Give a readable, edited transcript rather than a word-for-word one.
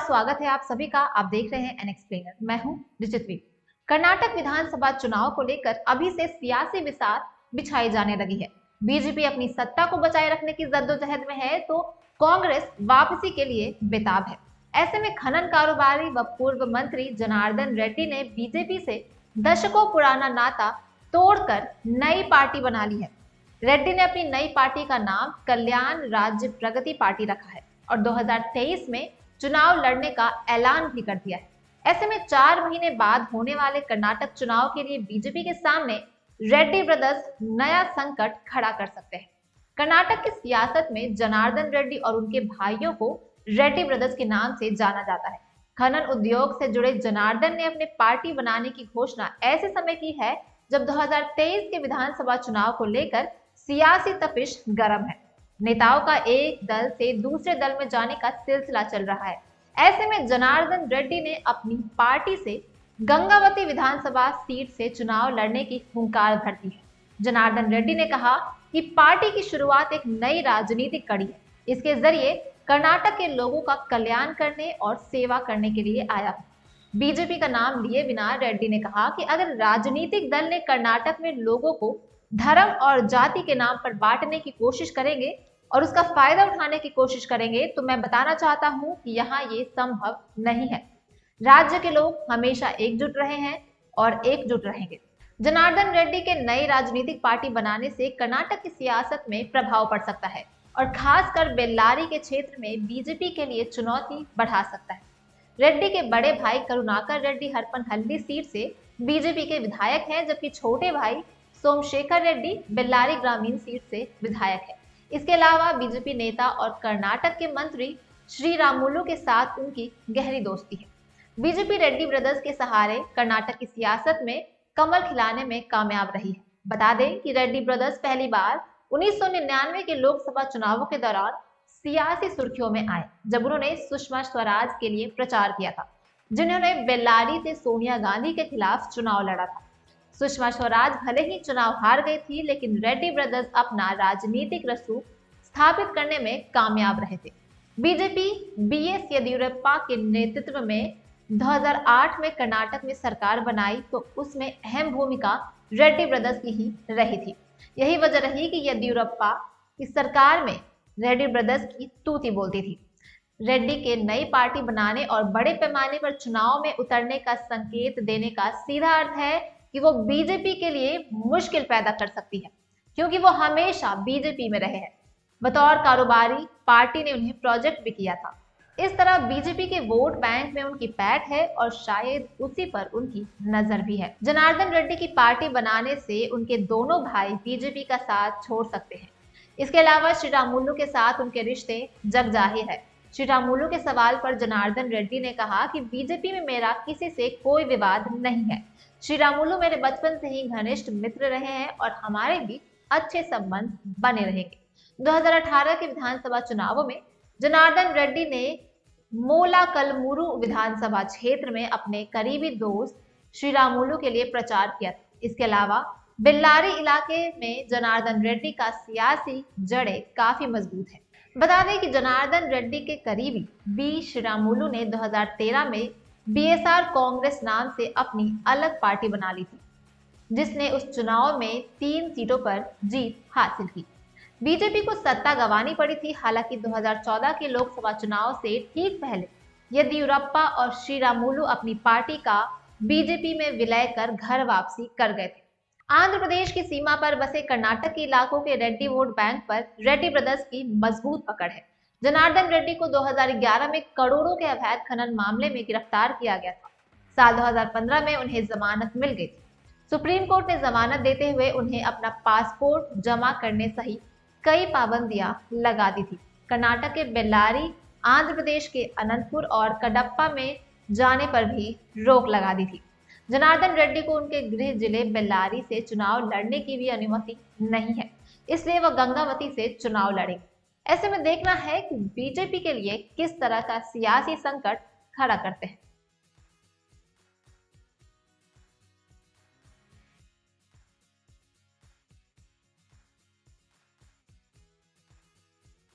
स्वागत है आप सभी का। आप देख रहे हैं एन एक्सप्लेनर। मैं हूं रिचितवी। कर्नाटक विधानसभा चुनाव को लेकर अभी से सियासी विसार बिछाई जाने लगी है। बीजेपी अपनी सत्ता को बचाए रखने की जद्दोजहद में है तो कांग्रेस वापसी के लिए बेताब है। ऐसे में खनन कारोबारी व पूर्व मंत्री जनार्दन रेड्डी ने बीजेपी से दशकों पुराना नाता तोड़कर नई पार्टी बना ली है। रेड्डी ने अपनी नई पार्टी का नाम कल्याण राज्य प्रगति पार्टी रखा है और 2023 में चुनाव लड़ने का ऐलान भी कर दिया है। ऐसे में 4 महीने बाद होने वाले कर्नाटक चुनाव के लिए बीजेपी के सामने रेड्डी ब्रदर्स नया संकट खड़ा कर सकते हैं। कर्नाटक की सियासत में जनार्दन रेड्डी और उनके भाइयों को रेड्डी ब्रदर्स के नाम से जाना जाता है। खनन उद्योग से जुड़े जनार्दन ने अपने पार्टी बनाने की घोषणा ऐसे समय की है जब 2023 के विधानसभा चुनाव को लेकर सियासी तपिश गर्म है। नेताओं का एक दल से दूसरे दल में जाने का सिलसिला चल रहा है। ऐसे में जनार्दन रेड्डी ने अपनी पार्टी से गंगावती विधानसभा सीट से चुनाव लड़ने की हुंकार भर दी है। जनार्दन रेड्डी ने कहा कि पार्टी की शुरुआत एक नई राजनीतिक कड़ी है। इसके जरिए कर्नाटक के लोगों का कल्याण करने और सेवा करने के लिए आया हूं। बीजेपी का नाम लिए बिना रेड्डी ने कहा कि अगर राजनीतिक दल ने कर्नाटक में लोगों को धर्म और जाति के नाम पर बांटने की कोशिश करेंगे और उसका फायदा उठाने की कोशिश करेंगे तो मैं बताना चाहता हूं कि यहाँ ये संभव नहीं है। राज्य के लोग हमेशा एकजुट रहे हैं और एकजुट रहेंगे। जनार्दन रेड्डी के नई राजनीतिक पार्टी बनाने से कर्नाटक की सियासत में प्रभाव पड़ सकता है और खासकर बेल्लारी के क्षेत्र में बीजेपी के लिए चुनौती बढ़ा सकता है। रेड्डी के बड़े भाई करुणाकर रेड्डी हरपनहल्ली सीट से बीजेपी के विधायक हैं, जबकि छोटे भाई सोमशेखर रेड्डी बेल्लारी ग्रामीण सीट से विधायक है। इसके अलावा बीजेपी नेता और कर्नाटक के मंत्री श्री रामुलु के साथ उनकी गहरी दोस्ती है। बीजेपी रेड्डी ब्रदर्स के सहारे कर्नाटक की सियासत में कमल खिलाने में कामयाब रही है। बता दें कि रेड्डी ब्रदर्स पहली बार 1999 के लोकसभा चुनावों के दौरान सियासी सुर्खियों में आए जब उन्होंने सुषमा स्वराज के लिए प्रचार किया था, जिन्होंने बेल्लारी से सोनिया गांधी के खिलाफ चुनाव लड़ा था। सुषमा स्वराज भले ही चुनाव हार गई थी, लेकिन रेड्डी ब्रदर्स अपना राजनीतिक रसूख स्थापित करने में कामयाब रहे थे। बीजेपी बीएस येदियुरप्पा के नेतृत्व में 2008 में कर्नाटक में सरकार बनाई तो उसमें अहम भूमिका रेड्डी ब्रदर्स की ही रही थी। यही वजह रही कि येदियुरप्पा की सरकार में रेड्डी ब्रदर्स की तूती बोलती थी। रेड्डी के नई पार्टी बनाने और बड़े पैमाने पर चुनाव में उतरने का संकेत देने का सीधा अर्थ है कि वो बीजेपी के लिए मुश्किल पैदा कर सकती है, क्योंकि वो हमेशा बीजेपी में रहे हैं। बतौर कारोबारी पार्टी ने उन्हें प्रोजेक्ट भी किया था। इस तरह बीजेपी के वोट बैंक में उनकी पैठ है और शायद उसी पर उनकी नजर भी है। जनार्दन रेड्डी की पार्टी बनाने से उनके दोनों भाई बीजेपी का साथ छोड़ सकते हैं। इसके अलावा श्री रामुलु के साथ उनके रिश्ते जग जाहिर है। श्री रामुलु के सवाल पर जनार्दन रेड्डी ने कहा कि बीजेपी में मेरा किसी से कोई विवाद नहीं है। श्री रामुलु मेरे बचपन से ही घनिष्ठ मित्र रहे हैं और हमारे बीच अच्छे संबंध बने रहेंगे। 2018 के विधानसभा चुनावों में जनार्दन रेड्डी ने मोलाकलमूरु विधानसभा क्षेत्र में अपने करीबी दोस्त श्री रामुलु के लिए प्रचार किया था। इसके अलावा बेल्लारी इलाके में जनार्दन रेड्डी का सियासी जड़ें काफी मजबूत है। बता दें कि जनार्दन रेड्डी के करीबी बी श्री रामुलु ने 2013 में बीएसआर कांग्रेस नाम से अपनी अलग पार्टी बना ली थी, जिसने उस चुनाव में 3 सीटों पर जीत हासिल की। बीजेपी को सत्ता गंवानी पड़ी थी। हालांकि 2014 के लोकसभा चुनाव से ठीक पहले येदियुरप्पा और श्री रामुलु अपनी पार्टी का बीजेपी में विलय कर घर वापसी कर गए थे। आंध्र प्रदेश की सीमा पर बसे कर्नाटक के इलाकों के रेड्डी वोट बैंक पर रेड्डी ब्रदर्स की मजबूत पकड़ है। जनार्दन रेड्डी को 2011 में करोड़ों के अवैध खनन मामले में गिरफ्तार किया गया था। साल 2015 में उन्हें जमानत मिल गई थी। सुप्रीम कोर्ट ने जमानत देते हुए उन्हें अपना पासपोर्ट जमा करने सहित कई पाबंदियां लगा दी थी। कर्नाटक के बेल्लारी, आंध्र प्रदेश के अनंतपुर और कडप्पा में जाने पर भी रोक लगा दी थी। जनार्दन रेड्डी को उनके गृह जिले बेल्लारी से चुनाव लड़ने की भी अनुमति नहीं है, इसलिए वह गंगावती से चुनाव लड़ेंगे। ऐसे में देखना है कि बीजेपी के लिए किस तरह का सियासी संकट खड़ा करते हैं।